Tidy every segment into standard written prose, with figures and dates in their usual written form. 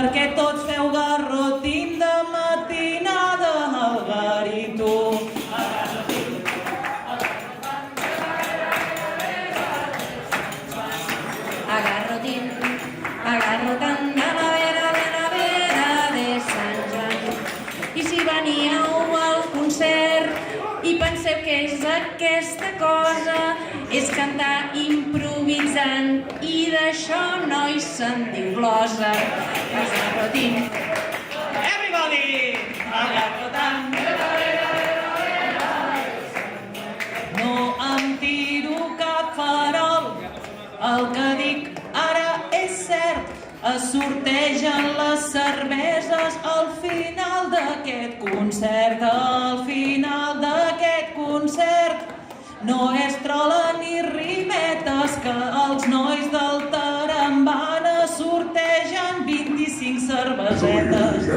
perquè tots feu garrotim de matinada al garito. Agarro tant de la vera de Sant Joan. I si veníeu al concert i penseu que és aquesta cosa, és cantar improvisant i d'això, nois, se'n diu glosa. Agarrotim. Everybody! Agarrotant. No em tiro cap farol, el que dic ara és cert, es sortegen les cerveses al final d'aquest concert. Al final d'aquest concert no és trola ni rimetes, que els nois del Tarambana sortegen 25 cervesetes.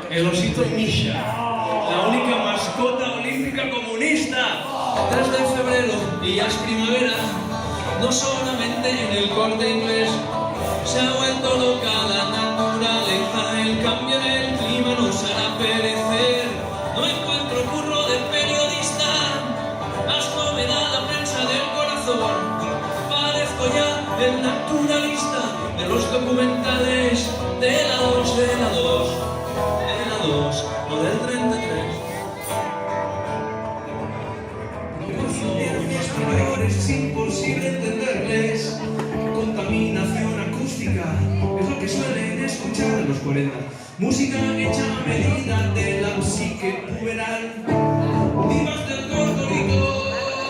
El osito Misha, la única mascota olímpica comunista. 3 de febrero y ya es primavera. No solamente en el corte inglés se ha vuelto loca la naturaleza. El cambio en el clima nos hará perecer. No encuentro curro de periodista, asco me da la prensa del corazón. Parezco ya el naturalista de los documentales de la 2, de la 2, de la 2, no del 33. Es imposible entenderles. Contaminación acústica es lo que suelen escuchar en los 40. Música hecha a medida de la psique puberal. Divas del Cordorico,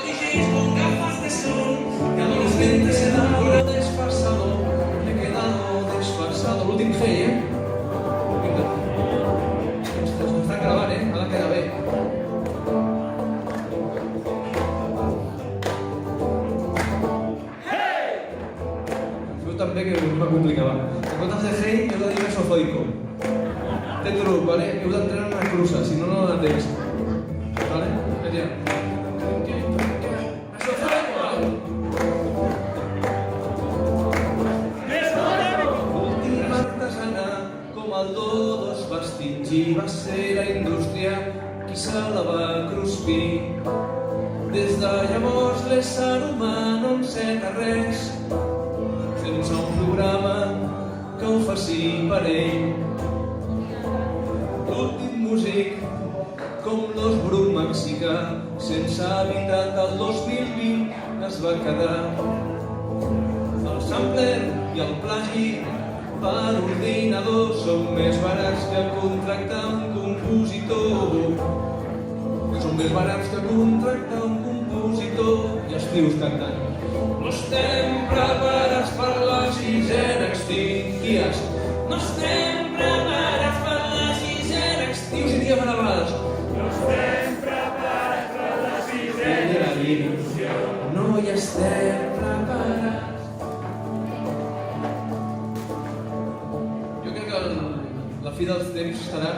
DJs con gafas de sol. Que adolescentes se dan por desfasado. Me he quedado desfasado. L'últim G, Ens estan gravant, ara queda bé. També que us va complicar, va. En comptes de hey, heu de dir mesozoico. Té truc, vale? Heu d'entrar en una cruça, si no, no la text. Vale? Aviam. Mesozoico, vale? L'últim artesana, com el todo es va extingir, va ser la indústria qui se la va cruspir. Des de llavors l'ésser humà no enceta res, sense un programa que ho faci per ell. L'últim músic, com l'Osbruc mexicà, sense habitat el 2020 es va quedar. El sampler i el plagi per ordinador són més barats que contractar un compositor. Són més barats que contractar un compositor i els tios cantant. No estem preparats per la sisena extinties. No estem preparats per la sisena extinties. I ties bravades. No estem preparats per la sisena extinció. No hi estem preparats. Jo crec que la fi dels temps estarà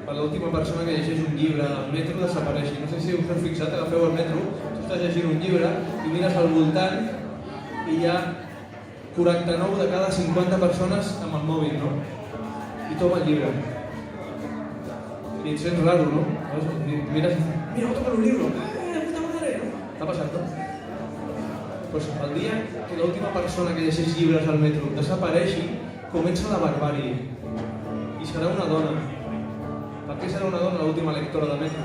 per l'última persona que llegeix un llibre al metro desapareixi. No sé si us heu fixat, agafeu el metro, tu estàs llegint un llibre i mires al voltant i hi ha 49 de cada 50 persones amb el mòbil, no? I toma el llibre. I et sents raro, no? Mires i dius, mira, toca un llibre. Puta madre! T'ha passat, no? Pues el dia que l'última persona que llegeix llibres al metro desapareixi, comença la barbàrie. I serà una dona. Per què serà una dona l'última lectora de metro?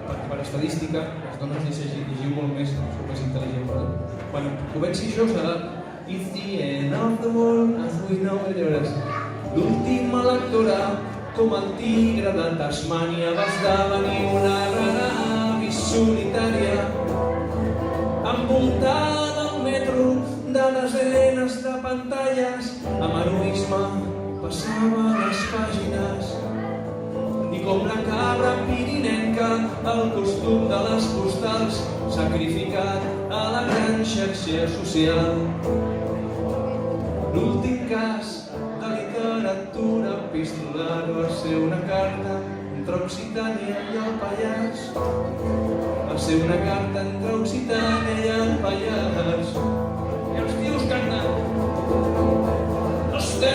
Perquè per estadística les dones llegiu molt més, són més intel·ligents. Quan comenci això serà It's the end of the world as we know it. L'última lectora, com el tigre de Tasmània, va esdevenir una rara avis solitària, envoltada al metro de desenes de pantalles. Amb heroisme passava les pàgines. I com la cabra pirinenca, el costum de les postals, sacrificat a la gran xarxa social. L'últim cas de literatura epistolar va ser una carta entre Occitània i el Pallars. Va ser una carta entre Occitània i el Pallars. I els tios canten. No estem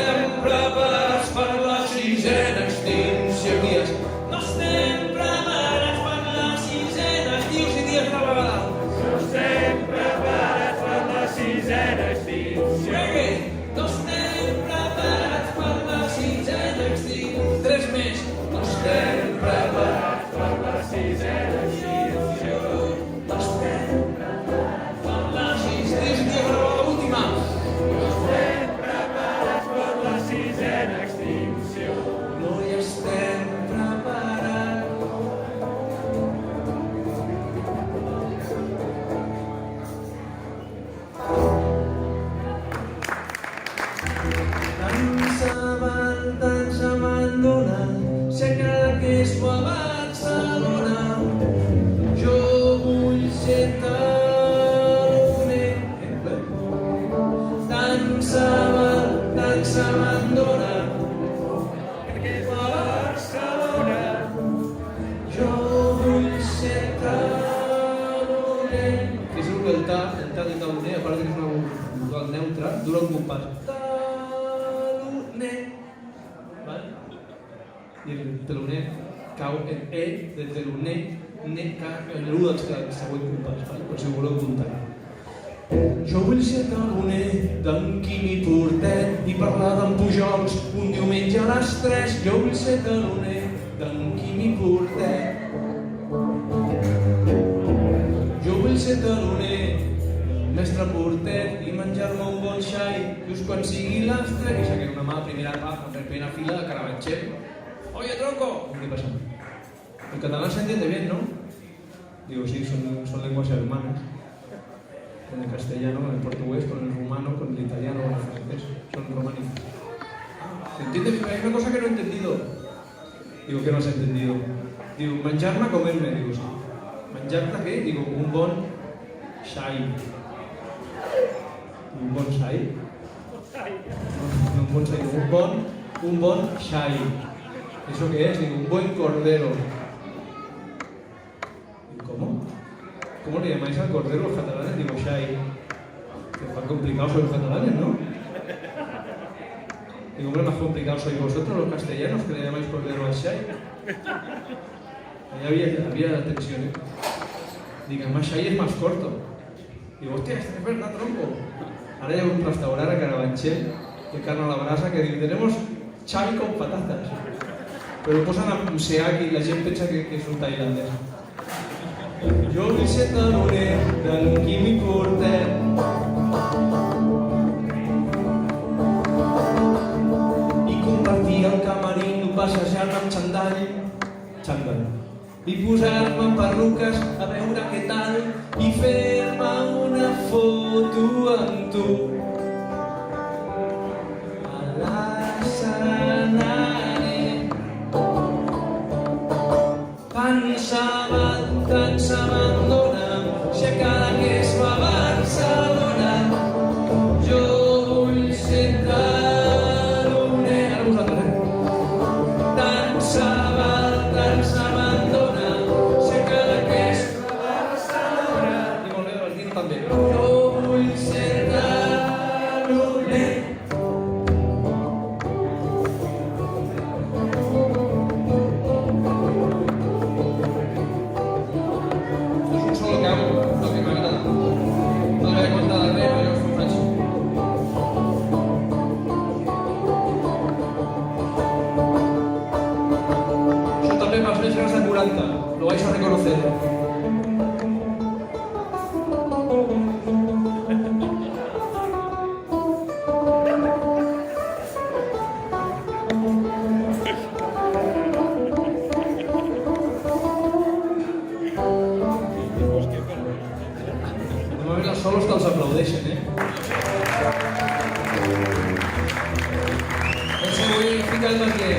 s'abandona a Barcelona. Jo vull ser taloner. Fixeu que el ta de taloner, a part que és una vocal neutra, dura un compàs. Taloner. I el teloner cau en E de teloner, l'1 del següent compàs, per si ho voleu apuntar. Jo vull ser taloner d'en Quimi Portet i parlar d'en Pujols un diumenge a les 3. Jo vull ser taloner d'en Quimi Portet. Jo vull ser taloner del mestre Portet i menjar-me un bon xai just quan sigui les 3. I aixequem una mà, primera fila de Carabanchel. Oye, tronco! ¿Qué pasa? El catalán se entiende bien, ¿no? Digo, sí, son lenguas hermanas. Con el castellano, con el portugués, con el rumano, con el italiano, con el francés. Son románicos. ¿Se entiende? Hay una cosa que no he entendido. Digo, ¿qué no has entendido? Digo, menjar-me, comer-me. Digo, sí. ¿Menjar-te què? Digo, un bon xai. Un bon xai? No, un bon xai. Un bon xai. ¿Eso qué es? Digo, un buen cordero. ¿Cómo? ¿Cómo le llamáis al cordero los catalanes? Digo, xai. Que tan complicados sois los catalanes, ¿no? Digo, hombre, más complicados sois vosotros los castellanos que le llamáis cordero al xai. Ahí había tensión, ¿eh? Digo, además xai es más corto. Digo, hostia, es verdad, tronco. Ahora hay un restaurante a Carabanchel de carne a la brasa que digo, tenemos xai con patatas. Però posen amb seac i la gent pensa que és un tailandès. Jo vull ser taloner d'en Quimi Portet i compartir el camarín passejant amb xandall i posar-me perruques a veure què tal i fer-me una foto amb tu a l'escenari. Tant s'abandona si a cada que es va a Barcelona. Jo vull ser taloner. Ara vosaltres, Tant s'abandona si a cada que es va a Barcelona. I molt bé, Bertino també. Jo vull ser taloner. Lo vais a reconocer. Normalment els solos te'ls aplaudeixen, eh? Ese voy explicando que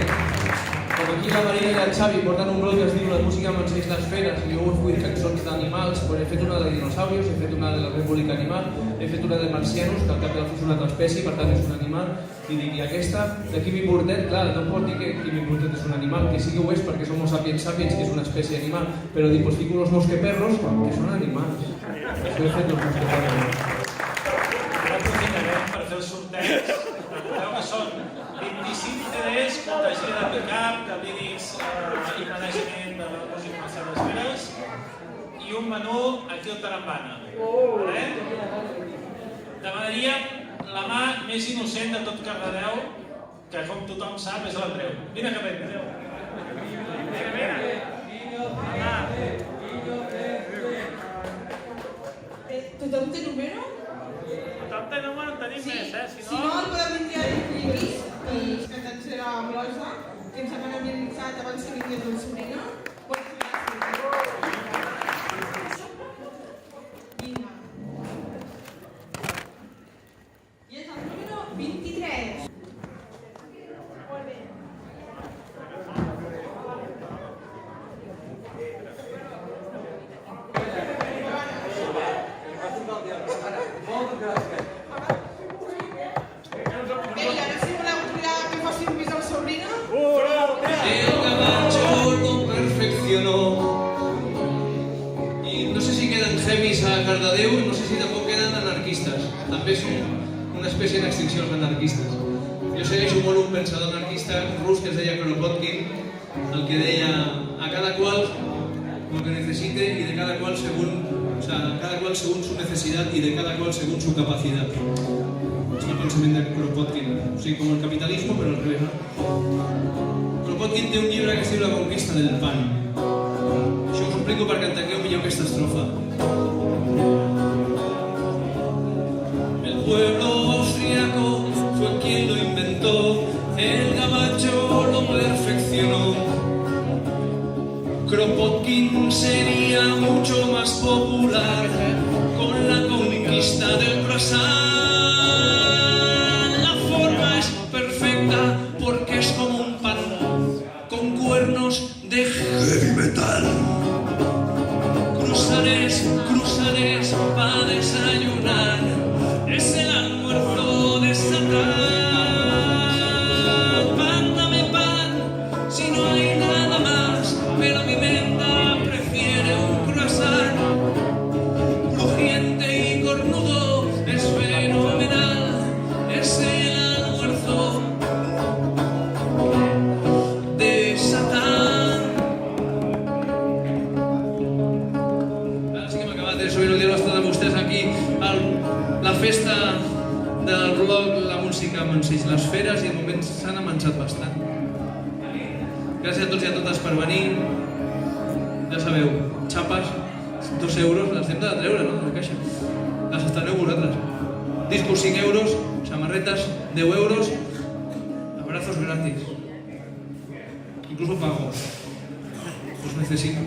com aquí la Marina i el Xavi porten un blog que es diu La música m'ensenyeix les feres i jo he fet cançons d'animals, he fet una de dinosaurios, he fet una de la República Animal, he fet una de marcianos, que al cap de la és una altra espècie, per tant és un animal, i dic, i aquesta de Quimi Portet, clar, no pot dir que Quimi Portet és un animal, que sí que ho és perquè som sapiens sapiens, que és una espècie animal, però dic, pues fico los mosqueperros, que són animals. Això he fet los mosqueperros. Ara aprofitarem per fer el sorteig. Recordeu que són 25 CDs, contagia de pick-up, de lírics i manejament de la música Marcel les Feres i un menú aquí al Tarambana. Demanaria la mà més innocent de tot Cardedeu, que com tothom sap és l'Andreu. Vine cap a Andreu. Tothom té número? Tothom té número, en tenim més, Si no, el podem vindre a imprimir i que tant serà amb l'Osa, que ens han analitzat abans que vingués el Sorina. Vinga. I és el número 23. Molt bé. Vinga, ara si voleu també són una espècie d'extinció els anarquistes. Jo segueixo molt un pensador anarquista rus que es deia Kropotkin, el que deia a cada qual lo que necesite y de cada cual según, o sea, cada cual según su necesidad y de cada cual según su capacidad. Es el pensamiento de Kropotkin, o sigui, com el capitalisme, però al revés, no? Kropotkin té un llibre que es diu La conquista del pan. Això us ho explico perquè entengueu millor aquesta estrofa. El pueblo austriaco fue quien lo inventó, el gabacho lo perfeccionó. Kropotkin sería mucho más popular con la conquista del croissant. La forma es perfecta porque es como un pan con cuernos de heavy metal. Cruzares para desayunar, es el almuerzo de Satán. Pan, dame pan, si no hay nada más, pero mi menda prefiere un croissant. Crujiente y cornudo, es fenomenal, es el almuerzo de Satán. Ara sí que hem acabat de sobirania nostra de vostès aquí la festa del blog La Música Manseix les Feres, i de moment s'han avançat bastant. Gràcies a tots i a totes per venir. Ja sabeu, xapes, 2 euros, les hem de treure, no?, de la caixa. Les estareu vosaltres. Discos 5 euros, samarretes 10 euros, abrazos gratis. Incluso pago. Os necesito.